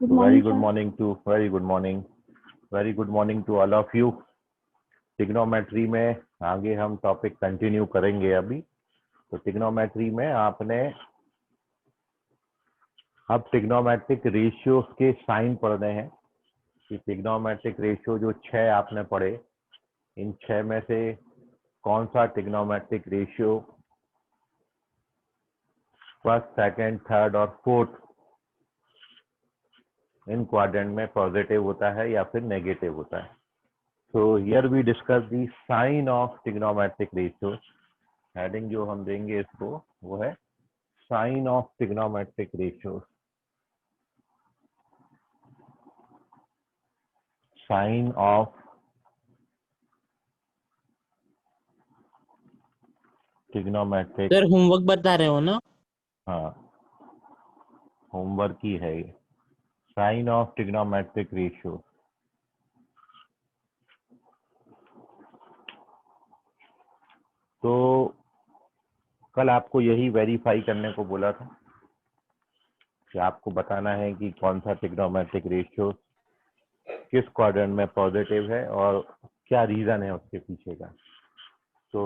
Good Very morning, good sir. morning to very good morning. Very good morning to all of you. Trigonometry में आगे हम topic continue करेंगे अभी। तो trigonometry में आपने अब ट्रिग्नोमेट्रिक रेशियोज के साइन पढ़ने हैं कि ट्रिग्नोमेट्रिक रेशियो जो 6 आपने पढ़े, इन 6 में से कौन सा trigonometric ratio first, second, third और फोर्थ इन क्वाड्रेंट में पॉजिटिव होता है या फिर नेगेटिव होता है। So here we discuss the sign of trigonometric ratios. Heading जो हम देंगे इसको वो है sign of trigonometric ratios. Sign of trigonometric. Sir homework बता रहे हो ना? हाँ, होमवर्क ही है ये। Sign of trigonometric ratio. तो कल आपको यही वेरीफाई करने को बोला था कि आपको बताना है कि कौन सा ट्रिग्नोमेट्रिक रेशियो किस क्वाड्रेंट में पॉजिटिव है और क्या रीजन है उसके पीछे का। तो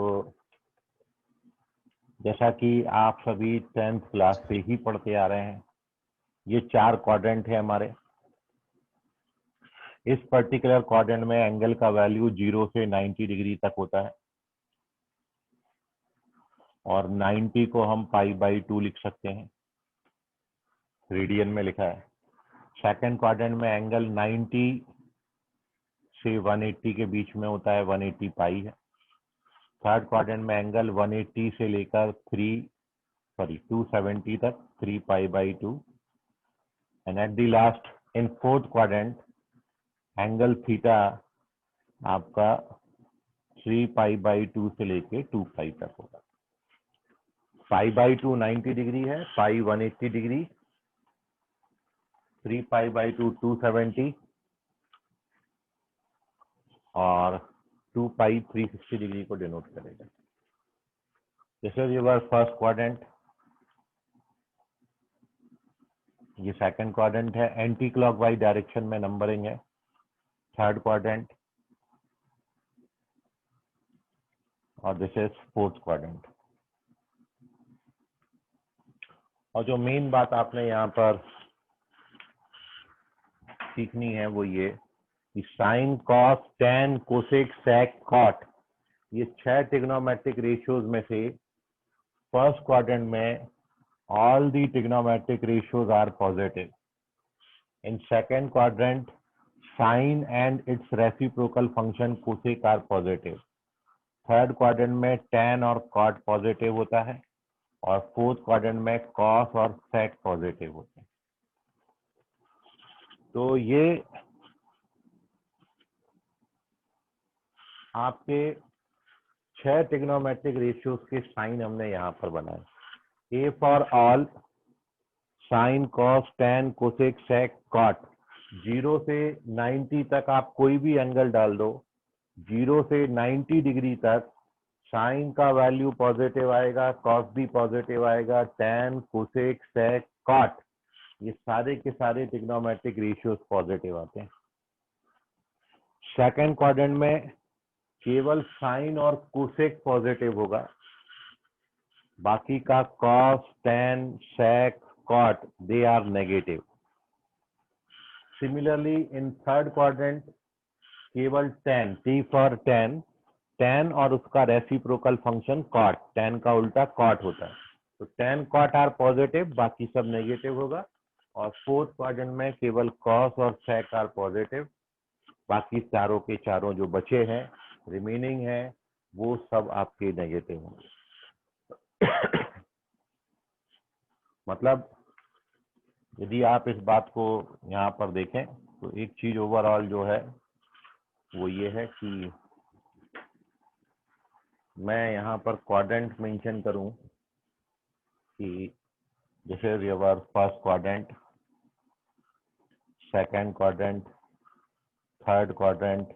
जैसा कि आप सभी 10th क्लास से ही पढ़ते आ रहे हैं, ये 4 क्वाड्रेंट है हमारे। इस पर्टिकुलर क्वाड्रेंट में एंगल का वैल्यू 0 से 90 डिग्री तक होता है और 90 को हम π/2 लिख सकते हैं, रेडियन में लिखा है। सेकंड क्वाड्रेंट में एंगल 90 से 180 के बीच में होता है, 180 पाई है। थर्ड क्वाड्रेंट में एंगल 180 से लेकर 270 तक 3 π/2 and at the last in fourth quadrant angle theta आपका 3 π/2 से लेके 2 पाई तक होगा। π/2 90 डिग्री है, पाई 180 डिग्री, 3 π/2 270 और 2 पाई 360 डिग्री को डिनोट करेगा। This is your first quadrant. ये सेकंड क्वाड्रेंट है, एंटी क्लॉकवाइज डायरेक्शन में नंबरिंग है। थर्ड क्वाड्रेंट और दिस इज फोर्थ क्वाड्रेंट। और जो मेन बात आपने यहाँ पर सीखनी है वो ये कि sign, cos, tan, cosec, sec, cot, ये 6 ट्रिग्नोमेट्रिक रेशियोज में से फर्स्ट क्वाड्रेंट में all the trigonometric ratios are positive. In second quadrant, sine and its reciprocal function cosec are positive. Third quadrant में tan और cot पॉजिटिव होता है और fourth quadrant में cos और sec पॉजिटिव होते हैं। तो ये आपके 6 ट्रिग्नोमेट्रिक रेशियोज के साइन हमने यहाँ पर बनाए। A for all, sine, cos, tan, cosec, sec, cot. 0 से 90 तक आप कोई भी एंगल डाल दो, 0 से 90 डिग्री तक साइन का वैल्यू पॉजिटिव आएगा, कॉस भी पॉजिटिव आएगा, टैन, कोसेक, सेक, कॉट, ये सारे के सारे ट्रिग्नोमेट्रिक रेशियोज पॉजिटिव आते हैं। सेकंड क्वाड्रेंट में केवल साइन और कोसेक पॉजिटिव होगा, बाकी का cos, tan, sec, cot, they are negative. Similarly, in third quadrant, केवल tan, T for tan, tan और उसका रेसिप्रोकल फंक्शन cot, tan का उल्टा cot होता है, तो tan cot आर पॉजिटिव, बाकी सब नेगेटिव होगा। और फोर्थ क्वाड्रेंट में केवल cos और sec आर पॉजिटिव, बाकी चारों के चारों जो बचे हैं रिमेनिंग है वो सब आपके नेगेटिव होंगे। मतलब यदि आप इस बात को यहाँ पर देखें तो एक चीज ओवरऑल जो है वो ये है कि मैं यहाँ पर क्वाड्रेंट मेंशन करूँ कि this is your first quadrant, second quadrant, third quadrant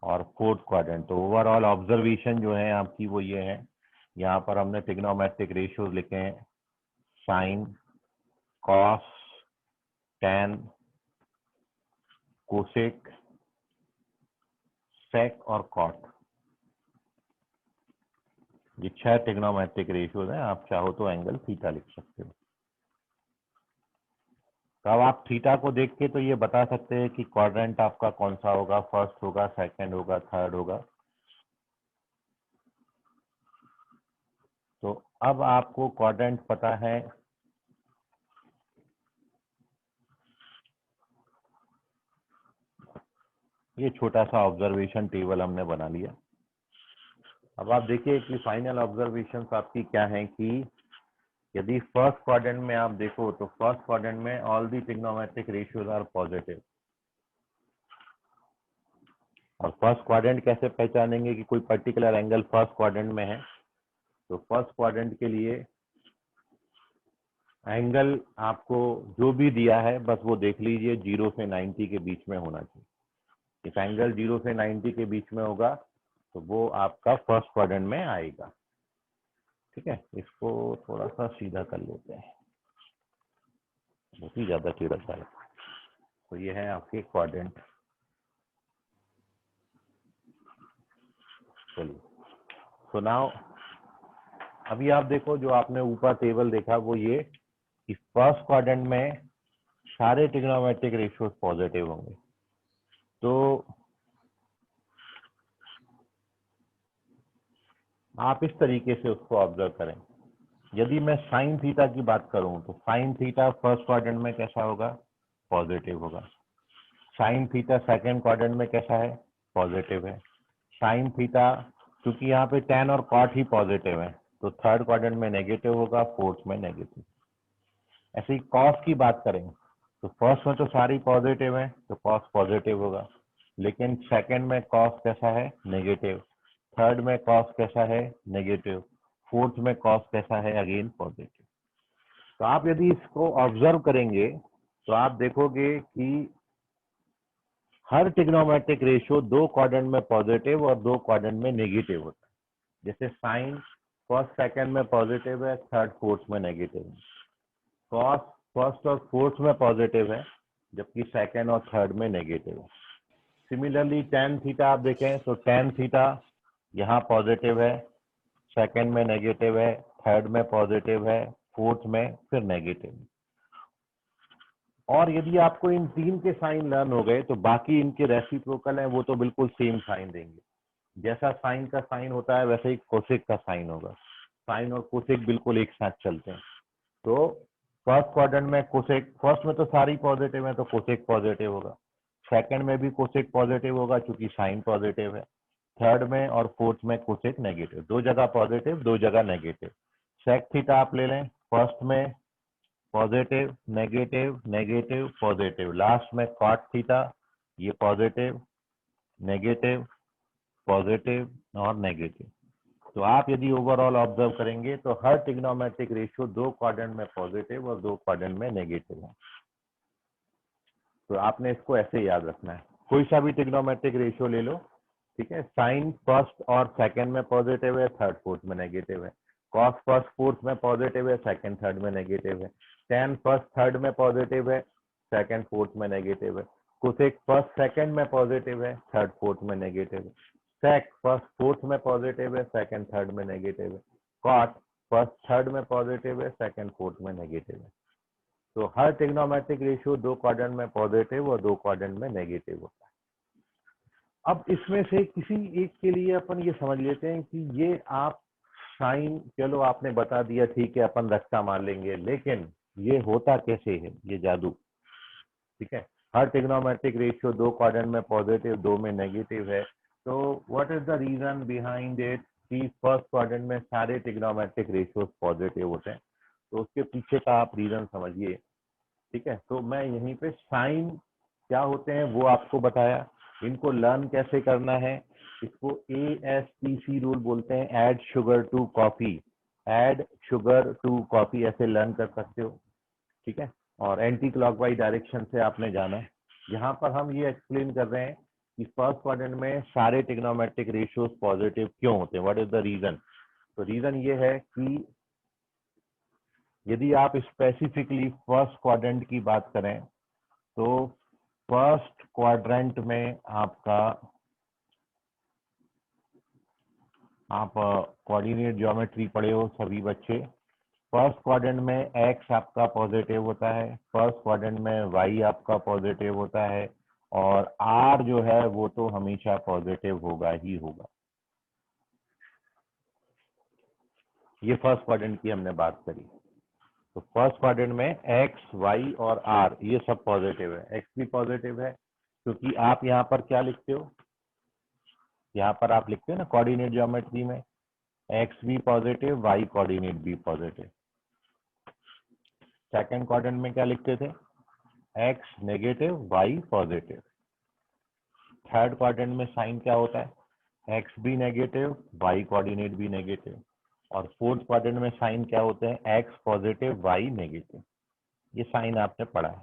और फोर्थ क्वाड्रेंट। तो ओवरऑल ऑब्जर्वेशन जो है आपकी वो ये है, यहाँ पर हमने ट्रिग्नोमेट्रिक रेशियोज लिखे हैं, साइन, कॉस, टैन, कोसेक, सेक और कॉट, ये 6 ट्रिग्नोमेट्रिक रेशियोज हैं। आप चाहो तो एंगल थीटा लिख सकते हो। तो अब आप थीटा को देख के तो ये बता सकते हैं कि क्वाड्रेंट आपका कौन सा होगा, फर्स्ट होगा, सेकंड होगा, थर्ड होगा। तो अब आपको क्वाड्रेंट पता है, ये छोटा सा ऑब्जर्वेशन टेबल हमने बना लिया। अब आप देखिए कि फाइनल ऑब्जर्वेशन आपकी क्या है कि यदि फर्स्ट क्वाड्रेंट में आप देखो तो फर्स्ट क्वाड्रेंट में all the trigonometric ratios are positive. और फर्स्ट क्वाड्रेंट कैसे पहचानेंगे कि कोई पर्टिकुलर एंगल फर्स्ट क्वाड्रेंट में है? तो फर्स्ट क्वाड्रेंट के लिए एंगल आपको जो भी दिया है बस वो देख लीजिए, 0 से 90 के बीच में होना चाहिए। इस एंगल 0 से 90 के बीच में होगा तो वो आपका फर्स्ट क्वाड्रेंट में आएगा। ठीक है, इसको थोड़ा सा सीधा कर लेते हैं, बहुत ही ज्यादा टेढ़ा सा है। तो ये है आपके क्वाड्रेंट। चलिए, तो नाउ अभी आप देखो, जो आपने ऊपर टेबल देखा वो ये कि फर्स्ट क्वाड्रेंट में सारे ट्रिग्नोमेट्रिक रेशियोज पॉजिटिव होंगे। तो आप इस तरीके से उसको ऑब्जर्व करें। यदि मैं साइन थीटा की बात करूं तो साइन थीटा फर्स्ट क्वाड्रेंट में कैसा होगा? पॉजिटिव होगा। साइन थीटा सेकंड क्वाड्रेंट में कैसा है? पॉजिटिव है। साइन थीटा, क्योंकि यहाँ पे tan और cot ही पॉजिटिव है तो थर्ड क्वाड्रेंट में नेगेटिव होगा, फोर्थ में नेगेटिव। ऐसे ही कॉस की बात करें तो फर्स्ट में तो सारी पॉजिटिव है तो कॉस पॉजिटिव होगा, लेकिन सेकंड में कॉस कैसा है? नेगेटिव। थर्ड में कॉस कैसा है? नेगेटिव। फोर्थ में कॉस कैसा है? Again positive. तो आप यदि इसको ऑब्जर्व करेंगे तो आप देखोगे कि हर ट्रिग्नोमेट्रिक रेशियो 2 क्वाड्रेंट में पॉजिटिव और 2 क्वाड्रेंट में नेगेटिव होता है। जैसे साइन फर्स्ट सेकंड में पॉजिटिव है, थर्ड फोर्थ में नेगेटिव है। कॉस फर्स्ट और फोर्थ में पॉजिटिव है, जबकि सेकंड और थर्ड में नेगेटिव है। सिमिलरली tan थीटा आप देखें तो tan थीटा यहाँ पॉजिटिव है, सेकंड में नेगेटिव है, थर्ड में पॉजिटिव है, फोर्थ में फिर नेगेटिव। और यदि आपको इन तीन के साइन लर्न हो गए तो बाकी इनके रेसिप्रोकल हैं, वो तो बिल्कुल सेम साइन देंगे। जैसा साइन का साइन होता है वैसे ही कोसेक का साइन होगा। साइन और कोसेक बिल्कुल एक साथ चलते हैं। तो फर्स्ट क्वाड्रेंट में कोसेक, फर्स्ट में तो सारी पॉजिटिव है तो कोसेक पॉजिटिव होगा। सेकंड में भी कोसेक पॉजिटिव होगा क्योंकि साइन पॉजिटिव है। थर्ड में और फोर्थ में कोसेक नेगेटिव, दो जगह पॉजिटिव दो जगह नेगेटिव। सेक थीटा आप ले लें, फर्स्ट में positive negative negative positive, last में कॉट थीटा, ये पॉजिटिव नेगेटिव पॉजिटिव और नेगेटिव। तो आप यदि ओवरऑल ऑब्जर्व करेंगे तो हर ट्रिग्नोमेट्रिक रेशियो 2 क्वाड्रेंट में पॉजिटिव और 2 क्वाड्रेंट में नेगेटिव है। तो आपने इसको ऐसे याद रखना है। कोई सा भी ट्रिग्नोमेट्रिक रेशियो ले लो, ठीक है, साइन फर्स्ट और सेकंड में पॉजिटिव है, थर्ड फोर्थ में नेगेटिव है। कॉस फर्स्ट फोर्थ में पॉजिटिव है, सेकंड थर्ड में नेगेटिव है। tan फर्स्ट थर्ड में पॉजिटिव है, सेकंड फोर्थ में नेगेटिव है। कोसेक फर्स्ट सेकंड में पॉजिटिव है, थर्ड फोर्थ में नेगेटिव है। सेक फर्स्ट फोर्थ में पॉजिटिव है, सेकंड थर्ड में नेगेटिव है। कॉट फर्स्ट थर्ड में पॉजिटिव है, सेकंड फोर्थ में नेगेटिव है। तो हर ट्रिग्नोमेट्रिक रेशियो 2 क्वाड्रेंट में पॉजिटिव और 2 क्वाड्रेंट में नेगेटिव होता है। अब इसमें से किसी एक के लिए अपन ये समझ लेते हैं कि ये आप साइन, चलो आपने बता दिया, ठीक है, अपन रस्ता मान लेंगे, लेकिन ये होता कैसे है ये जादू? ठीक है, हर ट्रिग्नोमेट्रिक रेशियो 2 क्वाड्रेंट में पॉजिटिव 2 में नेगेटिव है। तो what is the reason behind it कि फर्स्ट क्वाड्रेंट में सारे ट्रिग्नोमेट्रिक रेशियोज पॉजिटिव होते हैं? तो उसके पीछे का आप रीजन समझिए। ठीक है, तो मैं यहीं पे साइन क्या होते हैं वो आपको बताया। इनको लर्न कैसे करना है, इसको ASTC रूल बोलते हैं, add sugar to coffee. Add sugar to coffee ऐसे लर्न कर सकते हो। ठीक है, और एंटी क्लॉकवाइज डायरेक्शन से आपने जाना है। यहाँ पर हम ये एक्सप्लेन कर रहे हैं कि फर्स्ट क्वाड्रेंट में सारे ट्रिग्नोमेट्रिक रेशियोज पॉजिटिव क्यों होते हैं, व्हाट इज द रीजन। तो रीजन ये है कि यदि आप स्पेसिफिकली फर्स्ट क्वाड्रेंट की बात करें तो फर्स्ट क्वाड्रेंट में आपका, आप कोऑर्डिनेट ज्योमेट्री पढ़े हो सभी बच्चे। फर्स्ट क्वाड्रेंट में एक्स आपका पॉजिटिव होता है, फर्स्ट क्वाड्रेंट में वाई आपका पॉजिटिव होता है, और आर जो है वो तो हमेशा पॉजिटिव होगा ही होगा। ये फर्स्ट क्वाड्रेंट की हमने बात करी। तो फर्स्ट क्वाड्रेंट में एक्स वाई और आर ये सब पॉजिटिव है। एक्स भी पॉजिटिव है क्योंकि आप यहाँ पर क्या लिखते हो, यहाँ पर आप लिखते हो ना कोऑर्डिनेट ज्योमेट्री में एक्स भी पॉजिटिव वाई कोऑर्डिनेट भी पॉजिटिव। सेकंड क्वाड्रेंट में क्या लिखते थे, x negative y positive. Third quadrant में साइन क्या होता है, एक्स भी नेगेटिव वाई कोऑर्डिनेट भी नेगेटिव। और फोर्थ क्वाड्रेंट में साइन क्या होते हैं, एक्स पॉजिटिव वाई नेगेटिव। ये साइन आपने पढ़ा है।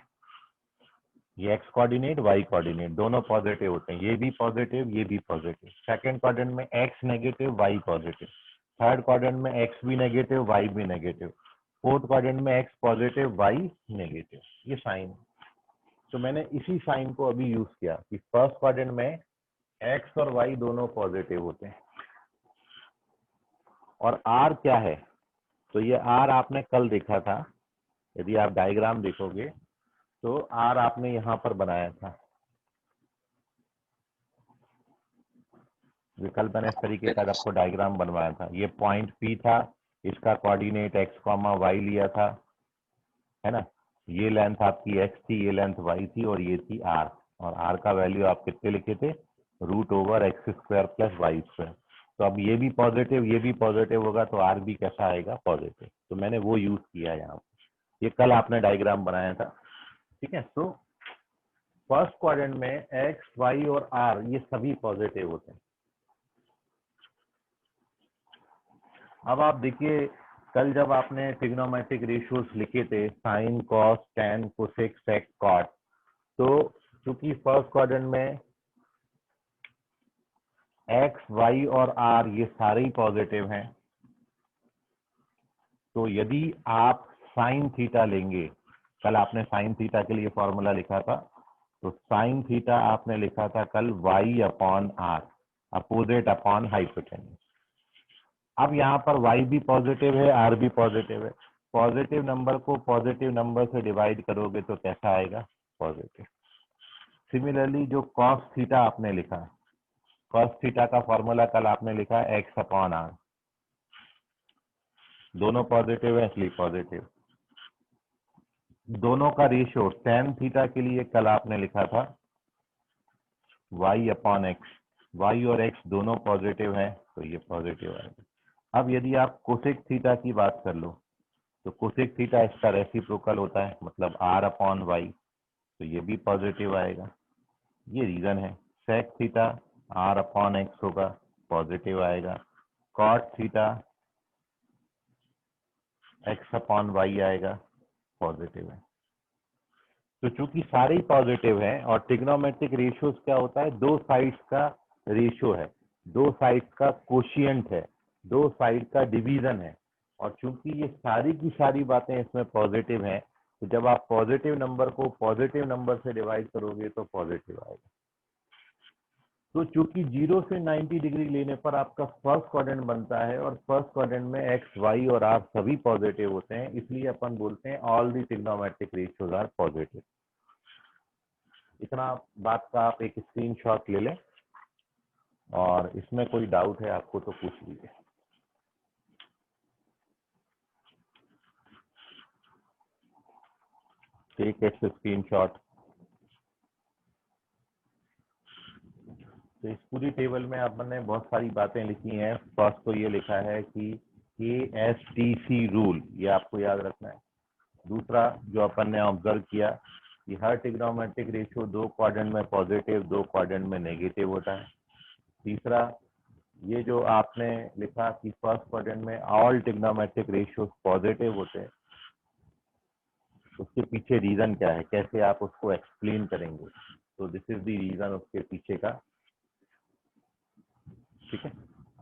ये एक्स कोऑर्डिनेट वाई कोऑर्डिनेट दोनों पॉजिटिव होते हैं, ये भी पॉजिटिव ये भी पॉजिटिव। सेकंड क्वाड्रेंट में x negative y positive, third quadrant में एक्स भी नेगेटिव वाई भी नेगेटिव, फोर्थ क्वाड्रेंट में एक्स पॉजिटिव वाई नेगेटिव। ये साइन, तो मैंने इसी साइन को अभी यूज किया कि फर्स्ट क्वाड्रेंट में एक्स और वाई दोनों पॉजिटिव होते हैं। और आर क्या है, तो ये आर आपने कल देखा था, यदि आप डायग्राम देखोगे तो आर आपने यहाँ पर बनाया था। विकल्प मैंने इस तरीके का आपको डायग्राम बनवाया था। ये पॉइंट पी था, इसका कोऑर्डिनेट एक्स कॉमा वाई लिया था, है ना। ये लेंथ आपकी एक्स थी, ये लेंथ वाई थी, और ये थी आर। और आर का वैल्यू आप कितने लिखे थे, √x² + y²। तो अब ये भी पॉजिटिव होगा तो आर भी कैसा आएगा, पॉजिटिव। तो मैंने वो यूज किया यहाँ, ये कल आपने डायग्राम बनाया था, ठीक है। तो फर्स्ट क्वाड्रेंट में एक्स वाई और आर ये सभी पॉजिटिव होते हैं। अब आप देखिए, कल जब आपने ट्रिग्नोमेट्रिक रेशियोज लिखे थे, sine cos tan cosec sec cot, तो चूंकि फर्स्ट क्वाड्रेंट में एक्स वाई और आर ये सारे ही पॉजिटिव हैं, तो यदि आप साइन थीटा लेंगे, कल आपने साइन थीटा के लिए फॉर्मूला लिखा था, तो साइन थीटा आपने लिखा था कल y/r, अपोजिट अपॉन हाइपोटेन्यूज। अब यहाँ पर y भी पॉजिटिव है, r भी पॉजिटिव है। पॉजिटिव नंबर को पॉजिटिव नंबर से डिवाइड करोगे तो कैसा आएगा, पॉजिटिव। सिमिलरली जो कॉस थीटा आपने लिखा, कॉस थीटा का फॉर्मूला कल आपने लिखा x/r, दोनों पॉजिटिव है इसलिए पॉजिटिव। दोनों का रेशियो tan थीटा के लिए कल आपने लिखा था y/x, y और x दोनों पॉजिटिव हैं तो ये पॉजिटिव आएगा। अब यदि आप कोसेक थीटा की बात कर लो, तो कोसेक थीटा इसका रेसिप्रोकल होता है, मतलब r/y, तो ये भी पॉजिटिव आएगा। ये रीजन है। सेक थीटा r/x होगा, पॉजिटिव आएगा। कॉट थीटा x/y आएगा, पॉजिटिव है। तो चूंकि सारे ही पॉजिटिव हैं, और ट्रिग्नोमेट्रिक रेशियोज क्या होता है, दो साइड्स का रेशियो है, दो साइड्स का कोशिएंट है, दो साइड का डिवीजन है। और चूंकि ये सारी की सारी बातें इसमें पॉजिटिव हैं, तो जब आप पॉजिटिव नंबर को पॉजिटिव नंबर से डिवाइड करोगे तो पॉजिटिव आएगा। तो चूंकि 0 से 90 डिग्री लेने पर आपका फर्स्ट क्वाड्रेंट बनता है, और फर्स्ट क्वाड्रेंट में एक्स वाई और आर सभी पॉजिटिव होते हैं, इसलिए अपन बोलते हैं all the trigonometric ratios are positive. इतना बात का आप एक स्क्रीनशॉट ले लें, और इसमें कोई डाउट है आपको तो पूछ लीजिए। Take its screenshot. तो इस पूरी टेबल में आपने बहुत सारी बातें लिखी हैं। फर्स्ट तो ये लिखा है कि KSTC रूल, ये आपको याद रखना है। दूसरा जो अपन ने ऑब्जर्व किया कि हर ट्रिग्नोमेट्रिक रेशियो दो क्वाड्रेंट में पॉजिटिव, दो क्वाड्रेंट में नेगेटिव होता है। तीसरा ये जो आपने लिखा कि फर्स्ट क्वाड्रेंट में ऑल ट्रिग्नोमेट्रिक रेशियोज पॉजिटिव होते हैं, उसके पीछे रीजन क्या है, कैसे आप उसको एक्सप्लेन करेंगे, तो दिस इज द रीजन उसके पीछे का, ठीक है।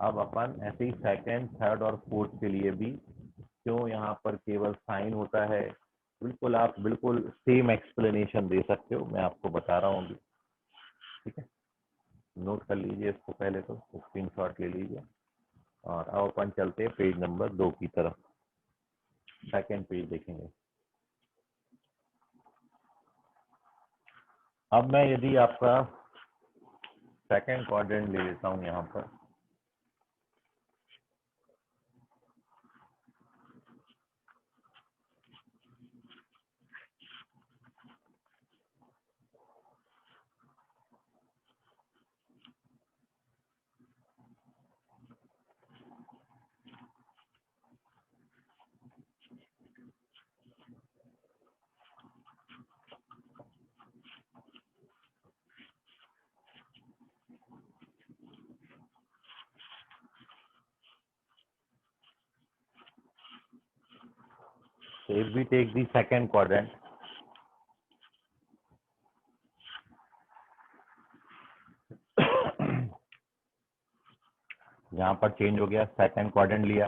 अब अपन ऐसे ही सेकंड, थर्ड और फोर्थ के लिए भी क्यों यहाँ पर केवल साइन होता है, बिल्कुल आप बिल्कुल सेम एक्सप्लेनेशन दे सकते हो, मैं आपको बता रहा हूँ अभी। ठीक है, नोट कर लीजिए इसको, पहले तो स्क्रीनशॉट ले लीजिए। और अब अपन चलते हैं पेज नंबर 2 की तरफ, सेकंड पेज देखेंगे। अब मैं यदि आपका सेकंड क्वाड्रेंट ले लेता हूँ यहाँ पर, so if we take the second quadrant, यहाँ पर चेंज हो गया, सेकंड क्वाड्रेंट लिया।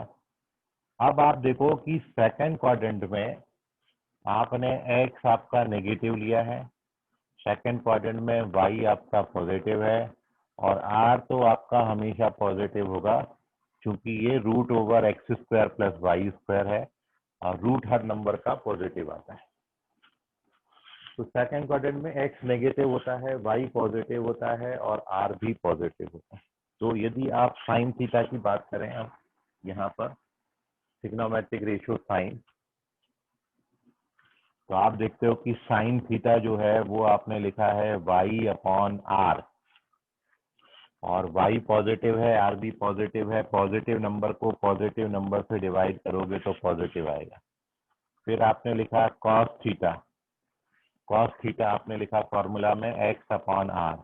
अब आप देखो कि सेकंड क्वाड्रेंट में आपने एक्स आपका नेगेटिव लिया है, सेकंड क्वाड्रेंट में वाई आपका पॉजिटिव है, और आर तो आपका हमेशा पॉजिटिव होगा, क्योंकि ये root over x square plus y square है, और रूट हर नंबर का पॉजिटिव आता है। तो सेकंड क्वाड्रेंट में एक्स नेगेटिव होता है, वाई पॉजिटिव होता है, और आर भी पॉजिटिव होता है। तो यदि आप साइन थीटा की बात करें, अब यहाँ पर ट्रिग्नोमेट्रिक रेशियो साइन, तो आप देखते हो कि साइन थीटा जो है वो आपने लिखा है वाई अपॉन आर, और y पॉजिटिव है, आर भी पॉजिटिव है। पॉजिटिव नंबर को पॉजिटिव नंबर से डिवाइड करोगे तो पॉजिटिव आएगा। फिर आपने लिखा कॉस थीटा, कॉस थीटा आपने लिखा फॉर्मूला में x अपॉन आर।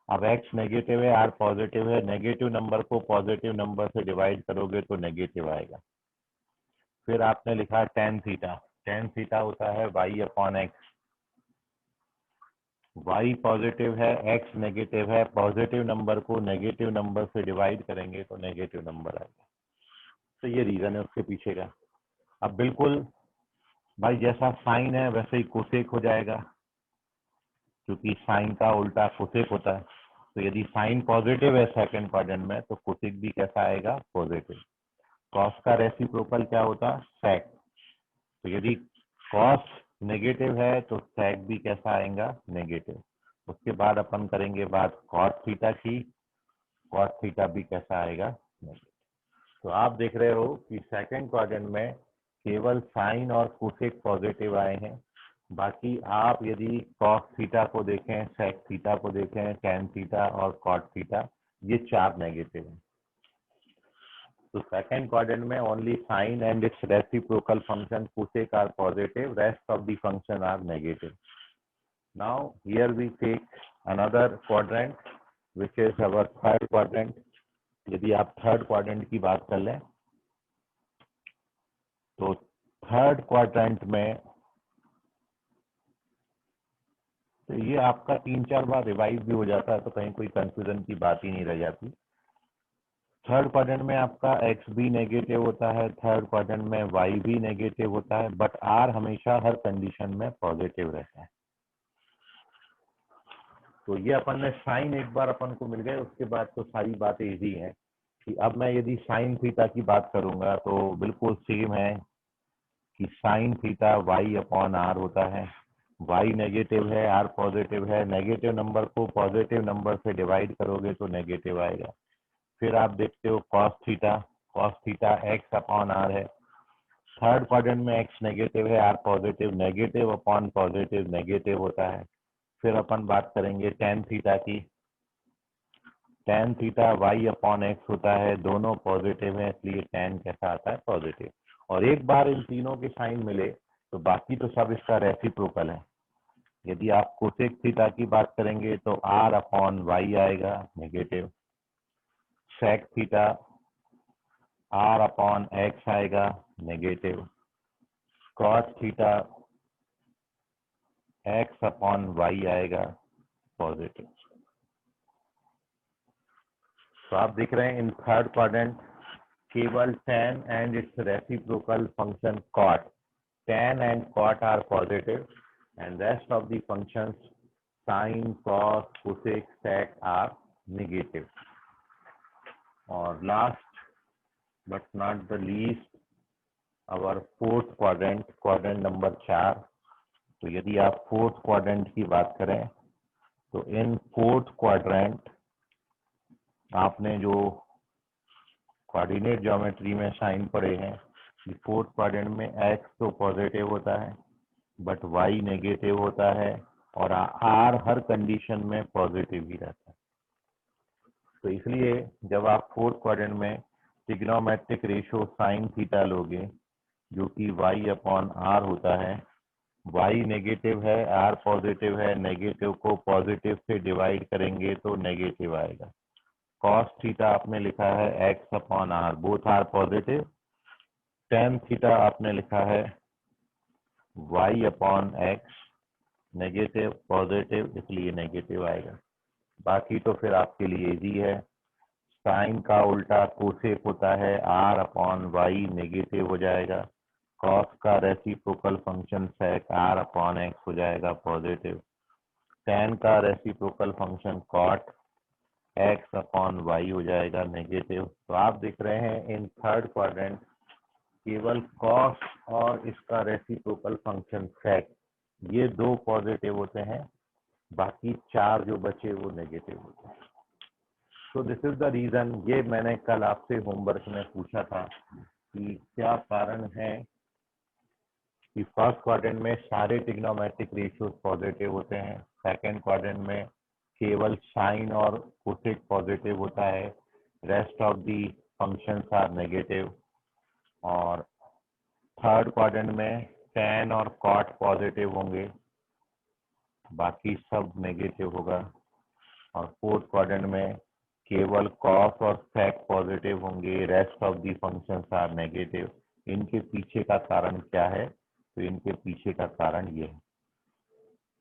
अब x नेगेटिव है, आर पॉजिटिव है, नेगेटिव नंबर को पॉजिटिव नंबर से डिवाइड करोगे तो नेगेटिव आएगा। फिर आपने लिखा टेन थीटा, टेन थीटा होता है y upon x, y positive है, x नेगेटिव है, पॉजिटिव नंबर को नेगेटिव नंबर से डिवाइड करेंगे तो नेगेटिव नंबर आएगा। तो ये रीजन है उसके पीछे का। अब बिल्कुल भाई जैसा साइन है वैसे ही कोसेक हो जाएगा, क्योंकि साइन का उल्टा कोसेक होता है। तो यदि साइन पॉजिटिव है सेकंड क्वाड्रेंट में, तो कोसेक भी कैसा आएगा, पॉजिटिव। कॉस का रेसिप्रोकल क्या होता, सेक। तो यदि कॉस नेगेटिव है तो सेक भी कैसा आएगा, नेगेटिव। उसके बाद अपन करेंगे बात कॉस थीटा की, कॉस थीटा भी कैसा आएगा, नेगेटिव। तो आप देख रहे हो कि सेकंड क्वाड्रेंट में केवल साइन और कोसेक पॉजिटिव आए हैं। बाकी आप यदि कॉस थीटा को देखें, सेक थीटा को देखें, टैन थीटा और कॉट थीटा, ये चार नेगेटिव हैं। तो सेकंड क्वाड्रेंट में only sine and its reciprocal function cosec are positive, rest of the function are negative. Now here we take another quadrant which is our third quadrant. यदि आप third quadrant की बात कर लें, तो थर्ड क्वाड्रेंट में तो ये आपका 3-4 बार रिवाइज भी हो जाता है, तो कहीं कोई कंफ्यूजन की बात ही नहीं रह जाती। थर्ड क्वाड्रेंट में आपका एक्स भी नेगेटिव होता है, थर्ड क्वाड्रेंट में वाई भी नेगेटिव होता है, बट आर हमेशा हर कंडीशन में पॉजिटिव रहता है। तो ये अपन ने साइन एक बार अपन को मिल गए, उसके बाद तो सारी बातें इजी हैं। कि अब मैं यदि साइन थीटा की बात करूंगा तो बिल्कुल सेम है कि sine theta y upon r होता है। वाई नेगेटिव है, आर पॉजिटिव है, नेगेटिव नंबर को पॉजिटिव नंबर से डिवाइड करोगे तो नेगेटिव आएगा। फिर आप देखते हो cos theta x upon r है। थर्ड क्वाड्रेंट में एक्स नेगेटिव है, r positive, negative upon positive negative होता है। फिर अपन बात करेंगे टेन थीटा की, tan theta y upon x होता है, दोनों पॉजिटिव है, इसलिए टेन कैसा आता है, पॉजिटिव। और एक बार इन तीनों के साइन मिले तो बाकी तो सब इसका रेसिप्रोकल है। यदि आप कोसेक थीटा की बात करेंगे तो आर अपॉन वाई आएगा, negative. Sec theta R upon X आएगा, negative. Cos theta x upon Y आएगा, पॉजिटिव। तो आप देख रहे हैं इन थर्ड क्वाड्रेंट केवल tan and its reciprocal function cot tan and cot are positive and rest of the functions sin, cos, cosec, sec are negative. और last but not the least, our fourth quadrant, quadrant number 4. तो यदि आप fourth quadrant की बात करें तो इन fourth quadrant आपने जो कोऑर्डिनेट ज्योमेट्री में साइन पढ़े हैं, फोर्थ क्वाड्रेंट में x तो पॉजिटिव होता है बट y नेगेटिव होता है और r हर कंडीशन में पॉजिटिव ही रहता है। तो इसलिए जब आप फोर्थ क्वाड्रेंट में ट्रिग्नोमेट्रिक रेशियो साइन थीटा लोगे जो कि y अपॉन r होता है, y नेगेटिव है, r पॉजिटिव है, नेगेटिव को पॉजिटिव से डिवाइड करेंगे तो नेगेटिव आएगा। cos थीटा आपने लिखा है x upon r, both are positive. tan theta आपने लिखा है y upon x, negative positive इसलिए नेगेटिव आएगा। बाकी तो फिर आपके लिए इजी है। साइन का उल्टा कोसेक होता है, r अपॉन y नेगेटिव हो जाएगा। cos का reciprocal function sec r upon x हो जाएगा पॉजिटिव। tan का reciprocal function cot x upon y हो जाएगा नेगेटिव। तो आप देख रहे हैं इन थर्ड क्वाड्रेंट केवल cos और इसका रेसिप्रोकल फंक्शन sec ये दो पॉजिटिव होते हैं, बाकी चार जो बचे वो नेगेटिव होते हैं। तो दिस इज द रीजन, ये मैंने कल आपसे होमवर्क में पूछा था कि क्या कारण है कि फर्स्ट क्वाड्रेंट में सारे ट्रिग्नोमेट्रिक रेशियोज पॉजिटिव होते हैं, सेकंड क्वाड्रेंट में केवल साइन और कोसेक पॉजिटिव होता है, rest of the functions are negative, और थर्ड क्वाड्रेंट में tan और cot पॉजिटिव होंगे, बाकी सब नेगेटिव होगा, और फोर्थ क्वाड्रेंट में केवल cos और sec पॉजिटिव होंगे, rest of the functions are negative. इनके पीछे का कारण क्या है? तो इनके पीछे का कारण ये है।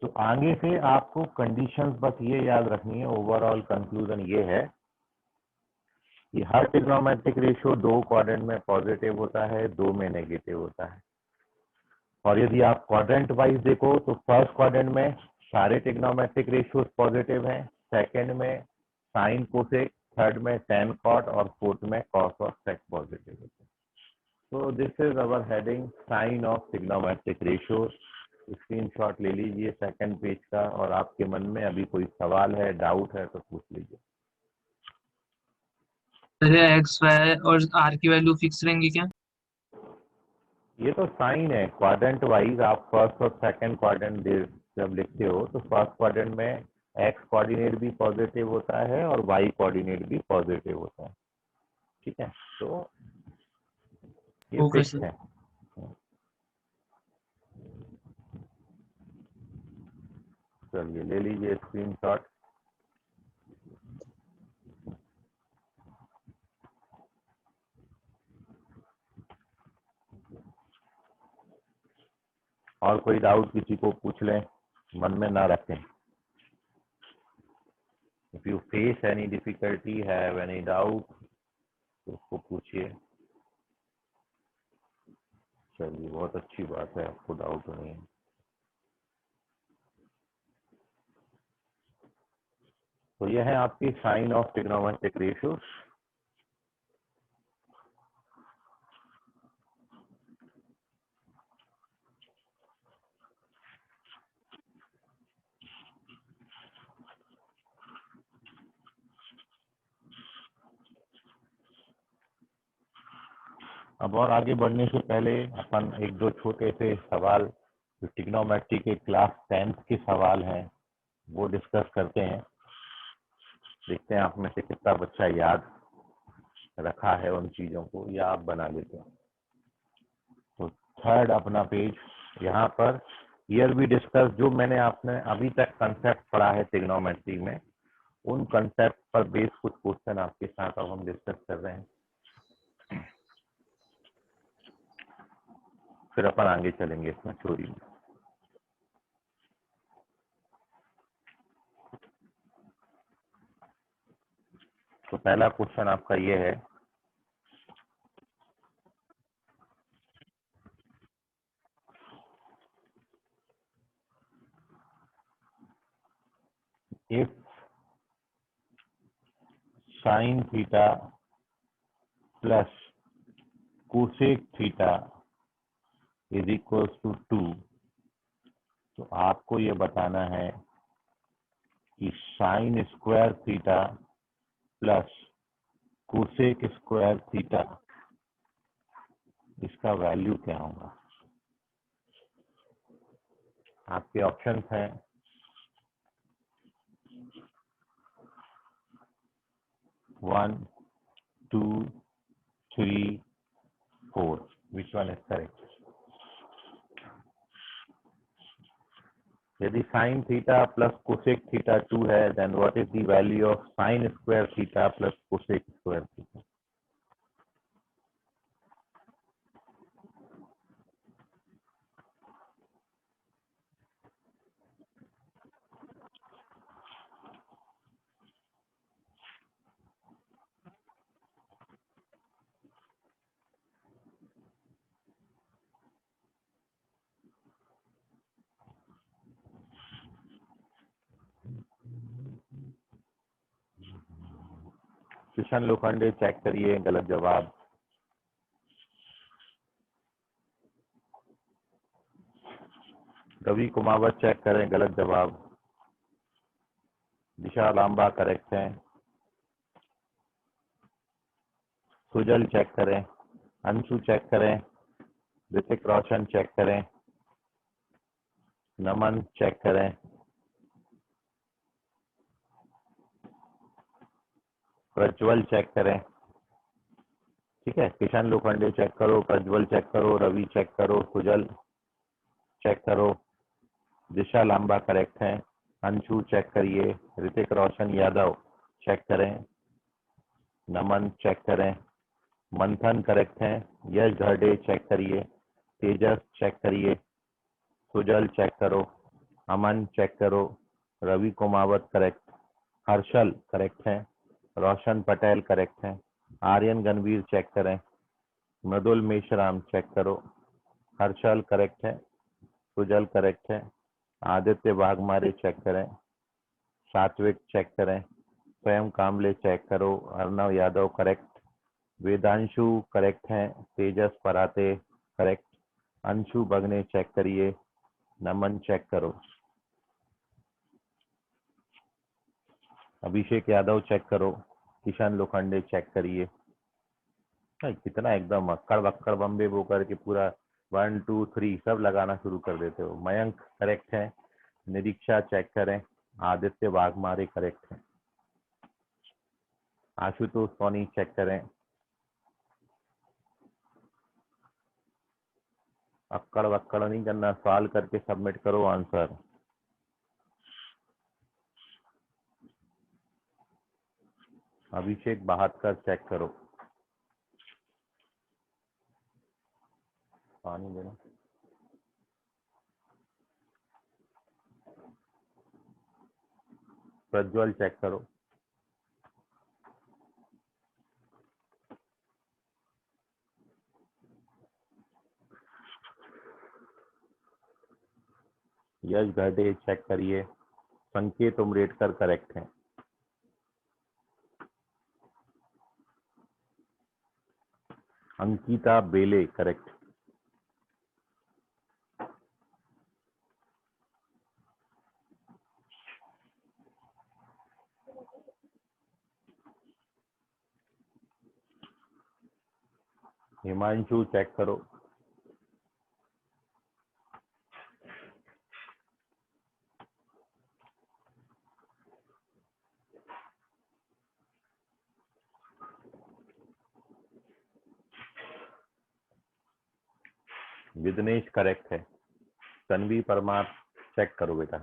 तो आगे से आपको कंडीशंस बस ये याद रखनी है, ओवरऑल कंक्लूजन ये है कि हर ट्रिग्नोमेट्रिक रेशियो दो क्वाड्रेंट में पॉजिटिव होता है, दो में नेगेटिव होता है। और यदि आप क्वाड्रेंट वाइज देखो तो फर्स्ट क्वाड्रेंट में सारे ट्रिग्नोमेट्रिक रेशियोज पॉजिटिव हैं, सेकंड में साइन कोसेक, थर्ड में tan cot और फोर्थ में cos और sec पॉजिटिव होते हैं। तो this is our heading sine of trigonometric ratios. Screenshot ले लीजिए सेकंड पेज का, और आपके मन में अभी कोई सवाल है, डाउट है तो पूछ लीजिए। एक्स वाई और आर की वैल्यू फिक्स रहेंगी क्या? ये तो साइन है क्वाड्रेंट वाइज। आप फर्स्ट और सेकंड क्वाड्रेंट जब लिखते हो तो फर्स्ट क्वाड्रेंट में एक्स कोऑर्डिनेट भी पॉजिटिव होता है और वाई कोऑर्डिनेट भी पॉजिटिव होता है, ठीक है? तो ये ओके फिक्स सर। है। चलिए ले लीजिए स्क्रीनशॉट। और कोई डाउट किसी को पूछ लें, मन में ना रखें। If you face any difficulty, have any doubt, तो उसको पूछिए। चलिए बहुत अच्छी बात है, आपको डाउट नहीं है। तो यह है आपकी साइन ऑफ ट्रिग्नोमेट्रिक रेशियोज। अब और आगे बढ़ने से पहले अपन एक दो छोटे से सवाल जो ट्रिग्नोमेट्री के क्लास 10th के सवाल हैं वो डिस्कस करते हैं। देखते हैं आप में से कितना बच्चा याद रखा है उन चीजों को, या आप बना लेते हैं। तो थर्ड अपना पेज, यहाँ पर हियर भी डिस्कस, जो मैंने आपने अभी तक कंसेप्ट पढ़ा है ट्रिग्नोमेट्री में, उन कंसेप्ट पर बेस कुछ क्वेश्चन आपके साथ अब हम डिस्कस कर रहे हैं, फिर अपन आगे चलेंगे इसमें थ्योरी में। तो पहला क्वेश्चन आपका ये है, if sin theta plus cosec theta is equals to 2, तो आपको ये बताना है कि sign square theta plus cosec square theta इसका वैल्यू क्या होगा। आपके ऑप्शंस हैं 1, 2, 3, 4, which one is correct? यदि sine theta plus cosec theta 2 है, then what is the value of sine square theta plus cosec square theta. Kishan Lokhande check करिए, गलत जवाब। रवि कुमावत चेक करें, गलत जवाब। दिशा लांबा करेक्ट है। सुजल चेक करें, अंशु चेक करें, ऋतिक रोशन चेक करें, नमन चेक करें, प्रज्वल चेक करें। ठीक है, किशन लोखंडे चेक करो, प्रज्वल चेक करो, रवि चेक करो, सुजल चेक करो, दिशा लांबा करेक्ट है। अंशु चेक करिए, ऋतिक रोशन यादव चेक करें, नमन चेक करें, मंथन करेक्ट है। यश घरडे चेक करिए, तेजस चेक करिए, सुजल चेक करो, अमन चेक करो, रवि कुमावत करेक्ट, हर्षल करेक्ट है, रोशन पटेल करेक्ट है, आर्यन गणवीर चेक करें, मृदुल मेश्राम चेक करो, हर्षल करेक्ट है, सुजल करेक्ट है, आदित्य वाघमारे चेक करें, सात्विक चेक करें, स्वयं कामले चेक करो, अर्णव यादव करेक्ट, वेदांशु करेक्ट है, तेजस पराते करेक्ट, अंशु बगने चेक करिए, नमन चेक करो, अभिषेक यादव चेक करो, किशन लोखंडे चेक करिए। कितना एकदम अक्कड़ बक्कड़ बम्बे वो करके पूरा 1, 2, 3 सब लगाना शुरू कर देते हो। मयंक करेक्ट है, निरीक्षा चेक करें, आदित्य वाघमारे करेक्ट है, आशुतोष सोनी चेक करें, अक्कड़ बक्कड़ नहीं करना, सवाल करके सबमिट करो आंसर। अभिषेक बहादुर चेक करो, पानी देना। प्रज्वल चेक करो, यश घरडे चेक करिए, संकेत उमरेडकर करेक्ट है, अंकिता बेले करेक्ट, हिमांशु चेक करो, विदनेश करेक्ट है, तन्वी परमार चेक करो बेटा।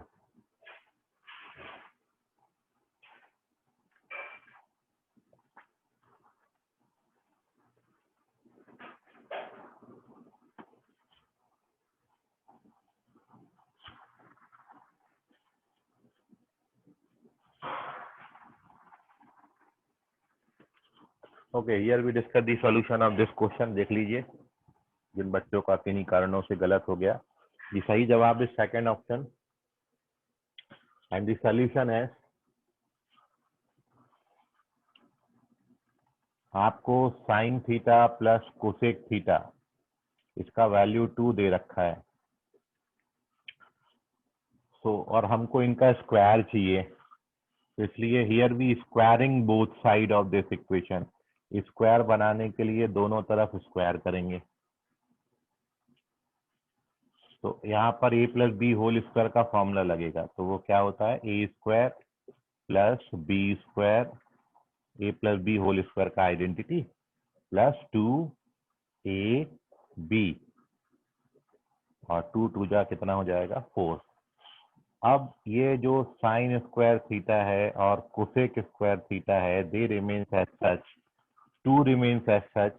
Okay, here we discuss the solution of this question. देख लीजिए जिन बच्चों का किन्हीं कारणों से गलत हो गया। ये सही जवाब is second option and the solution है आपको sine theta plus cosec theta इसका वैल्यू 2 दे रखा है। और हमको इनका स्क्वायर चाहिए, इसलिए here we squaring both side of this equation. Square बनाने के लिए दोनों तरफ स्क्वायर करेंगे। तो यहाँ पर a plus B whole square का फॉर्मूला लगेगा, तो वो क्या होता है, a square plus b square, a plus B whole square का आइडेंटिटी प्लस 2ab, और 2 जा कितना हो जाएगा 4। अब ये जो साइन स्क्वायर थीटा है और कोसेक स्क्वायर थीटा है, they remains as such, 2 remains as such,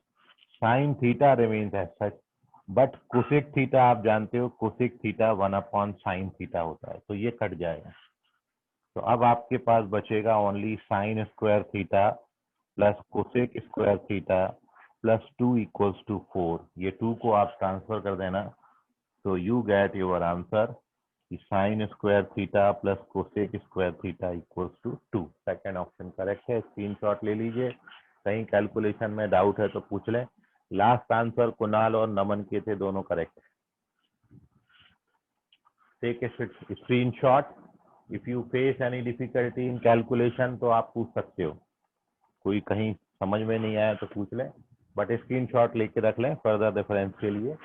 sine theta remains as such, but cosec theta आप जानते हो, कोसेक थीटा 1 साइन थीटा होता है, तो ये कट जाएगा। तो अब आपके पास बचेगा only sine square theta plus cosec square theta plus 2 equals to 4। ये 2 को आप ट्रांसफर कर देना, तो you get your answer sine square theta plus cosec square theta equals to 2। Second option correct है। स्क्रीनशॉट ले लीजिए, कहीं कैलकुलेशन में डाउट है तो पूछ लें। लास्ट आंसर कुणाल और नमन के थे, दोनों correct. Take a screenshot. If you face any difficulty in calculation तो आप पूछ सकते हो, कोई कहीं समझ में नहीं आया तो पूछ लें, बट स्क्रीनशॉट लेके रख लें फर्दर रेफरेंस के लिए।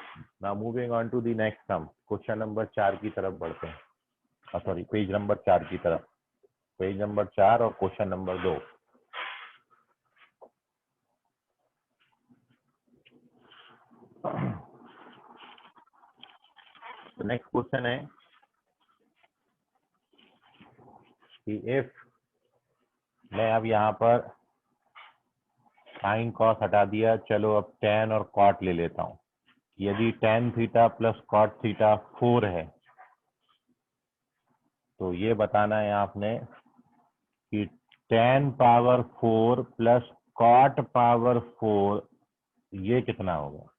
Now moving on to the next sum, question number 4 की तरफ बढ़ते हैं, सॉरी पेज नंबर 4 की तरफ, पेज नंबर 4 और क्वेश्चन नंबर 2। नेक्स्ट क्वेश्चन है कि इफ, मैं अब यहाँ पर साइन कॉस हटा दिया, चलो अब टेन और कॉट ले लेता हूँ। यदि tan theta plus cot theta 4 है, तो ये बताना है आपने कि टेन पावर 4 प्लस कॉट पावर 4 ये कितना होगा।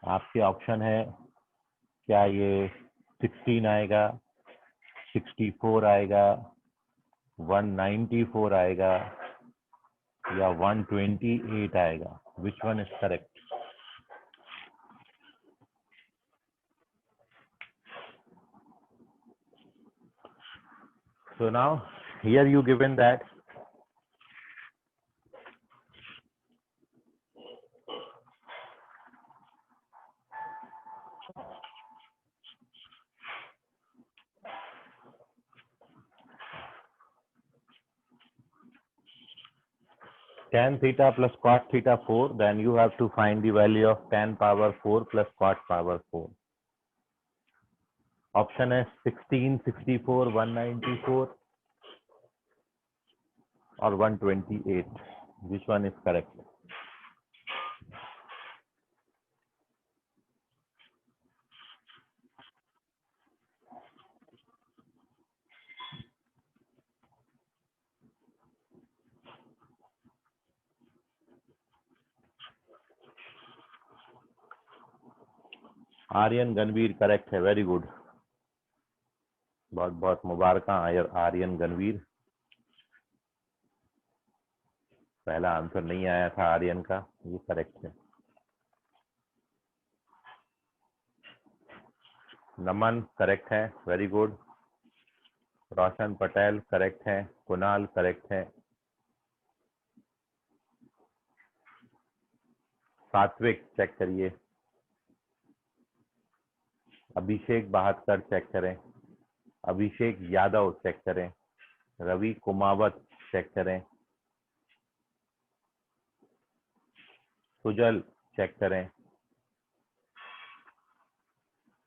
आपके ऑप्शन है, क्या ये 16 आएगा, 64 आएगा, 194 आएगा, या 128 आएगा। Which one is correct? So now here you given that tan theta plus cot theta 4, then you have to find the value of tan power 4 plus cot power 4. Option है 16, 64, 194 or 128. Which one is correct? Aryan Ganvir correct है, very good, बहुत बहुत मुबारक आर्यन गणवीर। पहला answer नहीं आया था आर्यन का, ये करेक्ट है। नमन करेक्ट है, वेरी गुड। रोशन पटेल करेक्ट है, कुणाल करेक्ट है, सात्विक चेक करिए, अभिषेक बहादुर चेक करें, अभिषेक यादव चेक करें, रवि कुमावत चेक करें, सुजल चेक करें,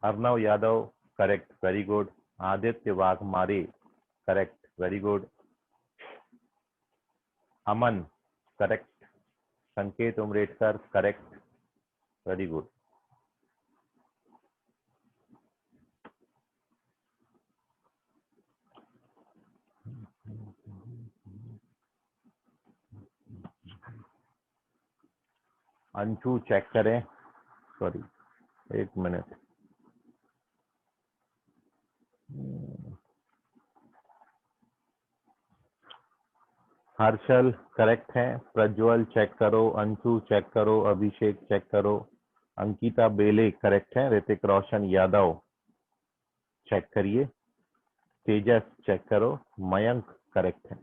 Arnav Yadav correct, very good. Aditya Waghmare correct, very good. Aman correct, Sanket Umretkar correct, very good. Anshu check करें, सॉरी एक मिनट, हर्षल करेक्ट है, प्रज्वल चेक करो, अंशु चेक करो, अभिषेक चेक करो, अंकिता बेले करेक्ट है, ऋतिक रोशन यादव चेक करिए, तेजस चेक करो, मयंक करेक्ट है।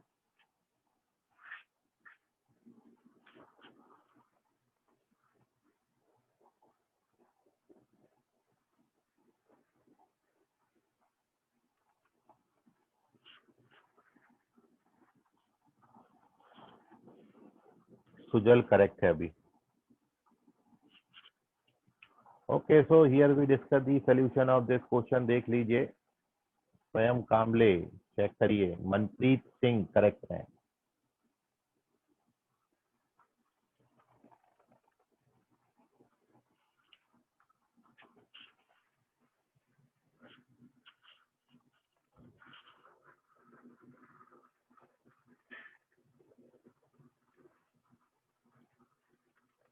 सुजल करेक्ट है अभी। Okay, so here we discuss the solution of this question. देख लीजिए, स्वयं कामले चेक करिए, मनप्रीत सिंह करेक्ट है।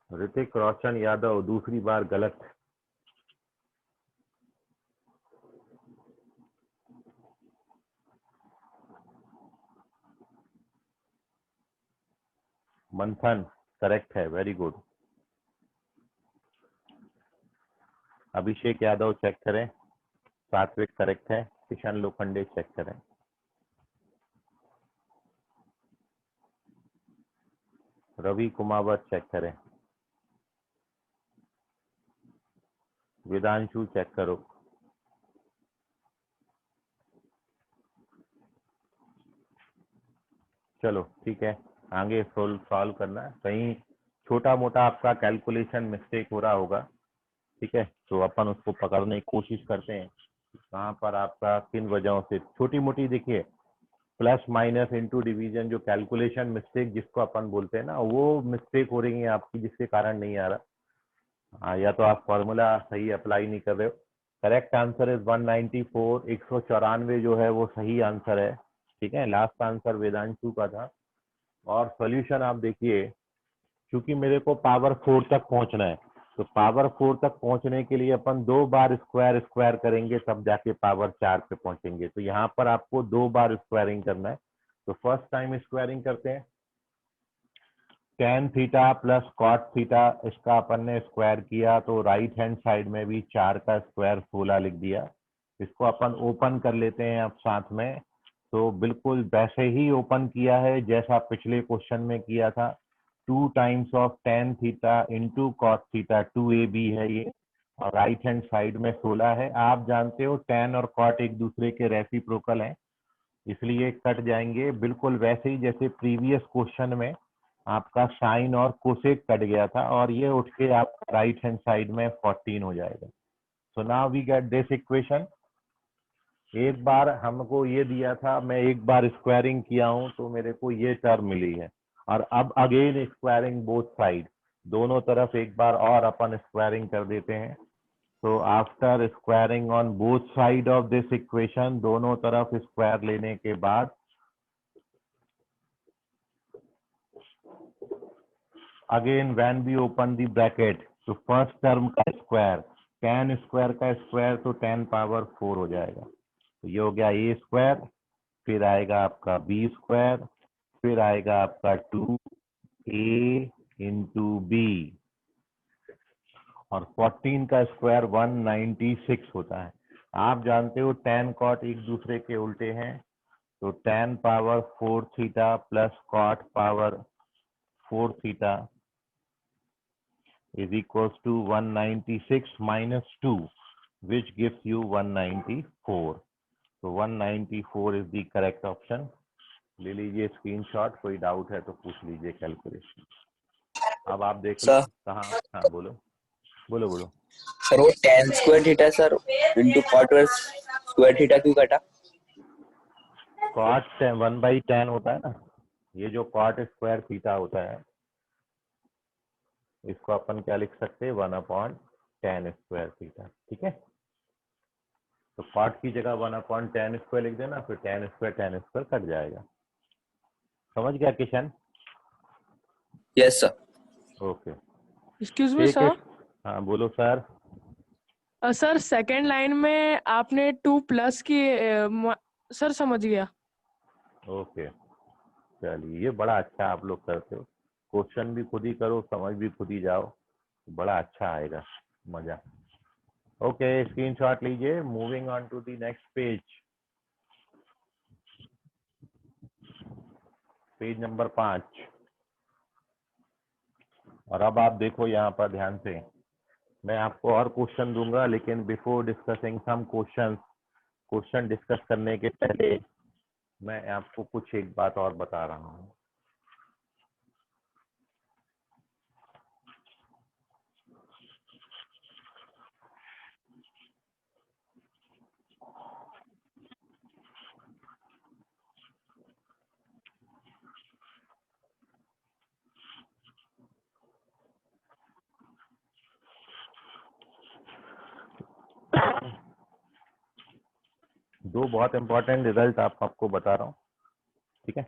ऋतिक रोशन यादव दूसरी बार गलत। मंथन करेक्ट है, very good. Abhishek Yadav check करें, सात्विक करेक्ट है, किशन लोखंडे चेक करें। रवि कुमावत चेक करें, वेदांशु चेक करो, चलो ठीक है, आगे सॉल्व करना है। कहीं छोटा मोटा आपका कैलकुलेशन मिस्टेक हो रहा होगा, ठीक है, तो अपन उसको पकड़ने की कोशिश करते हैं, कहाँ पर आपका किन वजहों से छोटी मोटी। देखिए, प्लस माइनस इंटू डिवीजन जो कैलकुलेशन मिस्टेक जिसको अपन बोलते हैं ना, वो मिस्टेक हो रही है आपकी, जिसके कारण नहीं आ रहा। हाँ, या तो आप फॉर्मूला सही अप्लाई नहीं कर रहे हो। करेक्ट आंसर इज 194, 194 जो है वो सही आंसर है, ठीक है। लास्ट आंसर वेदांशु का था। और सॉल्यूशन आप देखिए, क्योंकि मेरे को पावर 4 तक पहुंचना है, तो पावर 4 तक पहुंचने के लिए अपन 2 बार स्क्वायर स्क्वायर करेंगे, तब जाके पावर 4 पे पहुंचेंगे। तो यहाँ पर आपको 2 बार स्क्वायरिंग करना है। तो फर्स्ट टाइम स्क्वायरिंग करते हैं, tan theta plus cot theta, इसका अपन ने स्क्वायर किया तो राइट हैंड साइड में भी 4 का स्क्वायर 16 लिख दिया। इसको अपन ओपन कर लेते हैं अब साथ में, तो बिल्कुल वैसे ही ओपन किया है जैसा पिछले क्वेश्चन में किया था। 2 times of tan theta into cot theta, 2ab है ये, और राइट हैंड साइड में 16 है। आप जानते हो टेन और कॉट एक दूसरे के रेसिप्रोकल हैं, इसलिए कट जाएंगे, बिल्कुल वैसे ही जैसे प्रीवियस क्वेश्चन में आपका साइन और कोसेक कट गया था, और ये उठ के आपका राइट हैंड साइड में 14 हो जाएगा। So now we get this equation. एक बार हमको ये दिया था, मैं एक बार स्क्वायरिंग किया हूं तो मेरे को ये टर्म मिली है, और अब अगेन स्क्वायरिंग बोथ साइड, दोनों तरफ एक बार और अपन स्क्वायरिंग कर देते हैं। तो after squaring on both side of this equation, दोनों तरफ स्क्वायर लेने के बाद, again when we open the bracket, तो फर्स्ट टर्म का स्क्वायर, टेन स्क्वायर का स्क्वायर तो 10 पावर 4 हो जाएगा। तो ये हो गया ए स्क्वायर, फिर आएगा आपका बी स्क्वायर, फिर आएगा आपका 2a इंटू बी, और 14 का स्क्वायर 196 होता है। आप जानते हो tan cot एक दूसरे के उल्टे हैं, तो tan power 4 theta plus cot power 4 theta is equals to 196 minus 2, which gives you 194. So 194 is the correct option. ले लीजिए स्क्रीनशॉट, कोई डाउट है तो पूछ लीजिए कैलकुलेशन। अब आप देख लो सर कहाँ। हाँ बोलो बोलो बोलो। सर वो tan square theta sir into cot square theta क्यों कटा? कॉट 1/10 होता है ना, ये जो कॉट स्क्वायर थीटा होता है, इसको अपन क्या लिख सकते हैं, 1/10 स्क्वायर थीटा, ठीक है। तो कॉट की जगह 1/10 स्क्वायर लिख देना, फिर tan स्क्वायर कट जाएगा। समझ गया Kishan? Yes sir. Okay, excuse me ठीक है। सर। हाँ बोलो सर। सर सेकंड लाइन में आपने 2 प्लस की सर समझ गया। ओके, चलिए, ये बड़ा अच्छा आप लोग करते हो, क्वेश्चन भी खुद ही करो, समझ भी खुद ही जाओ, बड़ा अच्छा आएगा मजा। ओके, स्क्रीनशॉट लीजिए। Moving on to the next page, page number 5। और अब आप देखो यहाँ पर ध्यान से, मैं आपको और क्वेश्चन दूंगा, लेकिन before discussing some question discuss करने के पहले मैं आपको कुछ एक बात और बता रहा हूँ। दो बहुत इंपॉर्टेंट रिजल्ट आपको बता रहा हूँ, ठीक है,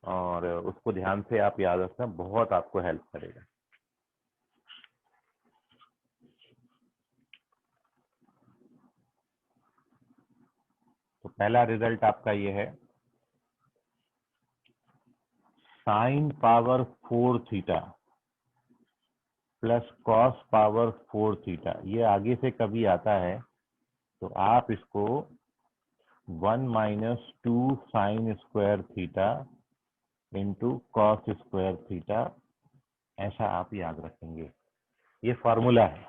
और उसको ध्यान से आप याद रखना, बहुत आपको हेल्प करेगा। तो पहला रिजल्ट आपका ये है, sine power 4 theta plus cos power 4 theta, ये आगे से कभी आता है तो आप इसको 1 minus 2 sign square theta into cos square theta, ऐसा आप याद रखेंगे। ये फॉर्मूला है,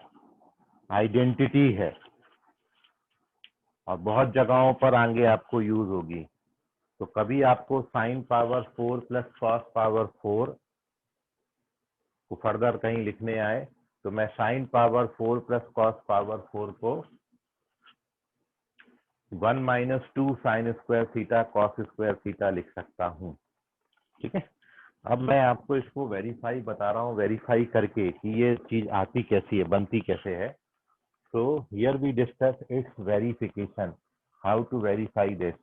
आइडेंटिटी है, और बहुत जगहों पर आगे आपको यूज होगी। तो कभी आपको sine power 4 plus cos power 4 को फर्दर कहीं लिखने आए तो मैं sine power 4 plus cos power 4 को 1 minus 2 sign square theta cos square theta लिख सकता हूँ, ठीक है। अब मैं आपको इसको वेरीफाई बता रहा हूँ, वेरीफाई करके कि ये चीज आती कैसी है, बनती कैसे है। So here we discuss its verification, how to verify this.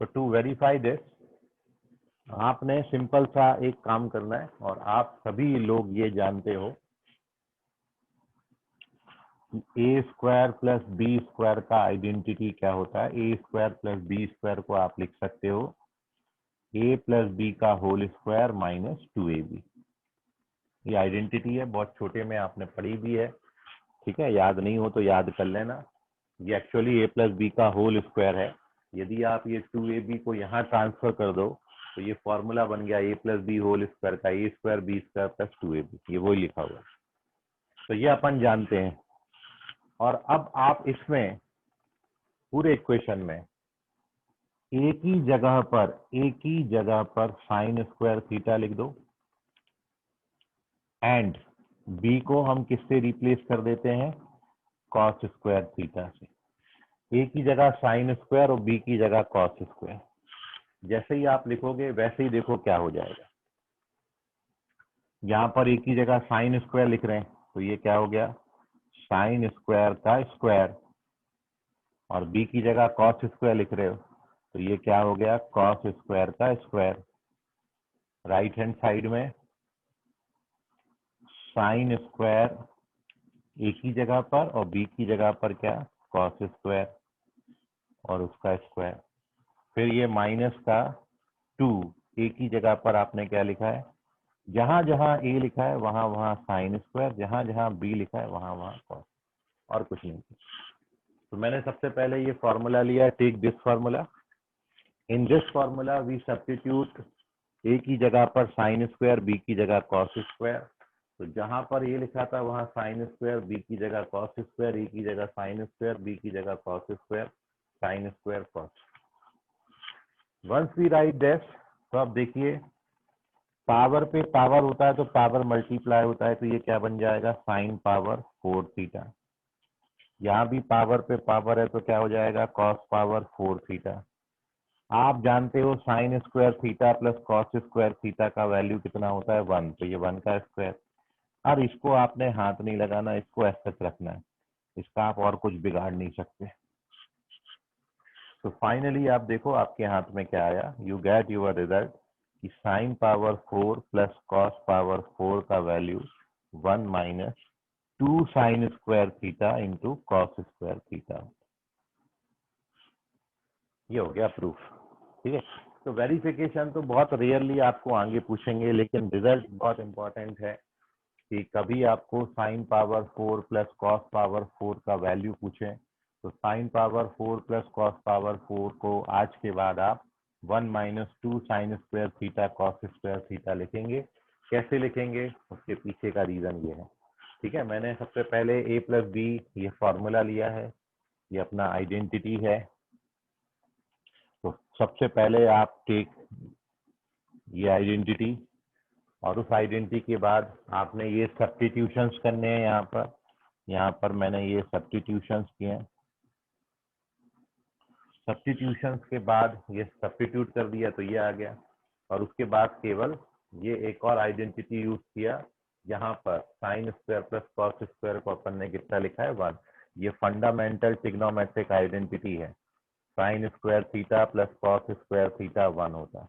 So to verify this, आपने सिंपल सा एक काम करना है, और आप सभी लोग ये जानते हो कि ए स्क्वायर प्लस बी स्क्वायर का आइडेंटिटी क्या होता है। A square plus b square को आप लिख सकते हो ए प्लस बी का होल स्क्वायर माइनस 2ab। ये आइडेंटिटी है, बहुत छोटे में आपने पढ़ी भी है, ठीक है, याद नहीं हो तो याद कर लेना। ये एक्चुअली ए प्लस बी का होल स्क्वायर है। यदि आप ये 2ab को यहाँ ट्रांसफर कर दो तो ये फॉर्मूला बन गया A plus B whole square का, A square B square plus 2ab, ये वही लिखा हुआ है। तो ये अपन जानते हैं। और अब आप इसमें पूरे इक्वेशन में एक ही जगह पर साइन स्क्वायर थीटा लिख दो, एंड बी को हम किससे रिप्लेस कर देते हैं, कॉस स्क्वायर थीटा से। ए की जगह साइन स्क्वायर और बी की जगह कॉस स्क्वायर। जैसे ही आप लिखोगे वैसे ही देखो क्या हो जाएगा। यहाँ पर ए की जगह साइन स्क्वायर लिख रहे हैं तो ये क्या हो गया, साइन स्क्वायर का स्क्वायर, और बी की जगह कॉस स्क्वायर लिख रहे हो तो ये क्या हो गया, कॉस स्क्वायर का स्क्वायर। राइट हैंड साइड में साइन स्क्वायर ए की जगह पर और बी की जगह पर क्या, कॉस स्क्वायर और उसका स्क्वायर। फिर ये माइनस का 2, ए की जगह पर आपने क्या लिखा है, जहां जहां ए लिखा है वहां वहां साइन स्क्वायर, जहां जहां बी लिखा है वहां वहां कॉस, और कुछ नहीं। तो मैंने सबसे पहले ये फॉर्मूला लिया, take this formula. In this formula we substitute A की जगह पर साइन स्क्वायर, बी की जगह कॉस स्क्वायर। तो जहां पर ए लिखा था वहां साइन स्क्वायर, बी की जगह कॉस स्क्वायर, ए की जगह साइन स्क्वायर, बी की जगह cos square, sine square cos. Once we write this, तो अब देखिए पावर पे पावर होता है तो पावर मल्टीप्लाई होता है, तो ये क्या बन जाएगा, साइन पावर 4 थीटा। यहाँ भी पावर पे पावर है तो क्या हो जाएगा, कॉस पावर 4 थीटा। आप जानते हो sign square theta plus cos square theta का वैल्यू कितना होता है, 1, तो ये 1 का स्क्वायर। अब इसको आपने हाथ नहीं लगाना, इसको ऐसे रखना है, इसका आप और कुछ बिगाड़ नहीं सकते। तो फाइनली आप देखो आपके हाथ में क्या आया, यू गेट योर रिजल्ट कि sine power 4 plus cos power 4 का value 1 minus 2 sign square theta into cos square theta. ये हो गया प्रूफ। ठीक है, तो वेरिफिकेशन तो बहुत रेयरली आपको आगे पूछेंगे, लेकिन रिजल्ट बहुत इंपॉर्टेंट है कि कभी आपको sine power 4 plus cos power 4 का वैल्यू पूछे तो sine power 4 plus cos power 4 को आज के बाद आप 1 minus 2 sign square theta cos square theta लिखेंगे। कैसे लिखेंगे उसके पीछे का रीजन ये है। ठीक है, मैंने सबसे पहले a प्लस बी ये फॉर्मूला लिया है, ये अपना आइडेंटिटी है। तो सबसे पहले आप टेक ये आइडेंटिटी, और उस आइडेंटिटी के बाद आपने ये सब्स्टिट्यूशंस करने हैं। यहाँ पर मैंने ये सब्स्टिट्यूशंस किए हैं। सब्स्टिट्यूशंस के बाद ये सब्स्टिट्यूट कर दिया तो ये आ गया, और उसके बाद केवल ये एक और आइडेंटिटी यूज किया। यहाँ पर sign square plus cos square को अपन ने कितना लिखा है 1। ये फंडामेंटल ट्रिग्नोमेट्रिक आइडेंटिटी है, sign square theta plus cos square theta 1 होता है।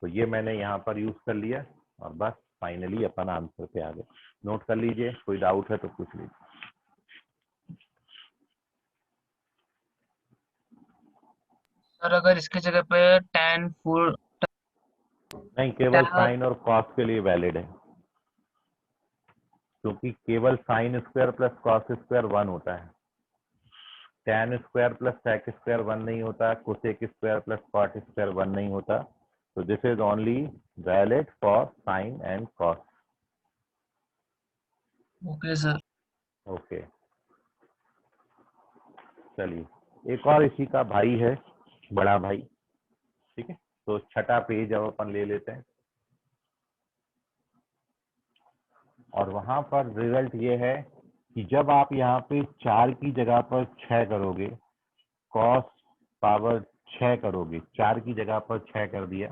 तो ये मैंने यहाँ पर यूज कर लिया और बस फाइनली अपन आंसर पे आ गए। नोट कर लीजिए, कोई डाउट है तो पूछ लीजिए। सर अगर इसकी जगह पे tan 4 नहीं, केवल साइन और कॉस के लिए वैलिड है, क्योंकि केवल sine square plus cos square 1 होता है। Tan square plus sec square 1 नहीं होता, cosec square plus cot square 1 नहीं होता। तो this is only valid for sine and cos. Okay sir. Okay, चलिए एक और इसी का भाई है, बड़ा भाई। ठीक है, तो छठा पेज अब अपन ले लेते हैं, और वहां पर रिजल्ट ये है कि जब आप यहाँ पे 4 की जगह पर 6 करोगे, कॉस पावर 6 करोगे, 4 की जगह पर 6 कर दिया,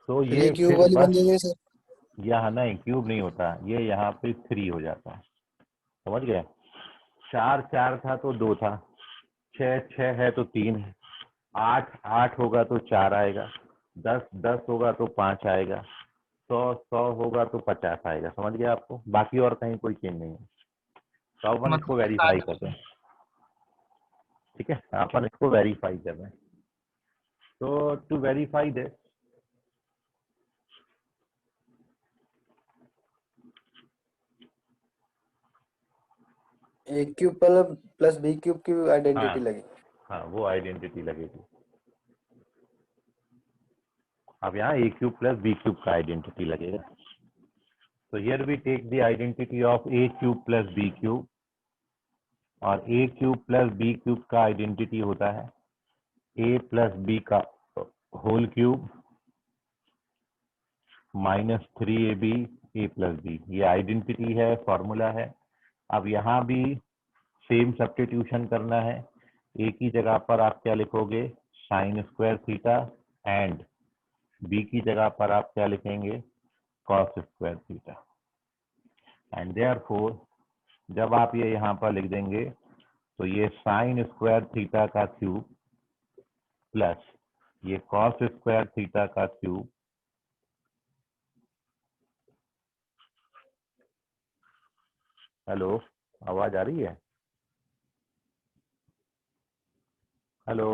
तो ये क्यूब फिर वाली बन बस जाएगी सर। यहाँ नहीं, क्यूब नहीं होता, ये यहाँ पे 3 हो जाता है। समझ गए? 4 4 था तो 2 था, 6 6 है तो 3 है, 8 8 होगा तो 4 आएगा, 10 10 होगा तो 5 आएगा, 100 100 होगा तो 50 आएगा। समझ गया आपको? बाकी और कहीं कोई चेंज नहीं है। तो अपन इसको वेरीफाई मतलब करते हैं। ठीक है, अपन इसको वेरीफाई कर रहे हैं। तो to verify this, a cube plus b cube की आइडेंटिटी लगी। हाँ वो आइडेंटिटी लगेगी। अब यहाँ a cube plus b cube का आइडेंटिटी लगेगा। तो here we take the identity of a cube plus b cube, और a cube plus b cube का आइडेंटिटी होता है ए प्लस बी का whole cube minus 3ab a plus b. ये identity है, फॉर्मूला है। अब यहाँ भी सेम सब्स्टिट्यूशन करना है। ए की जगह पर आप क्या लिखोगे? Sine square theta, and b की जगह पर आप क्या लिखेंगे? Cos square theta. And therefore जब आप ये यहाँ पर लिख देंगे तो ये साइन स्क्वायर थीटा का क्यूब प्लस ये कॉस स्क्वायर थीटा का क्यूब, हेलो आवाज आ रही है? हेलो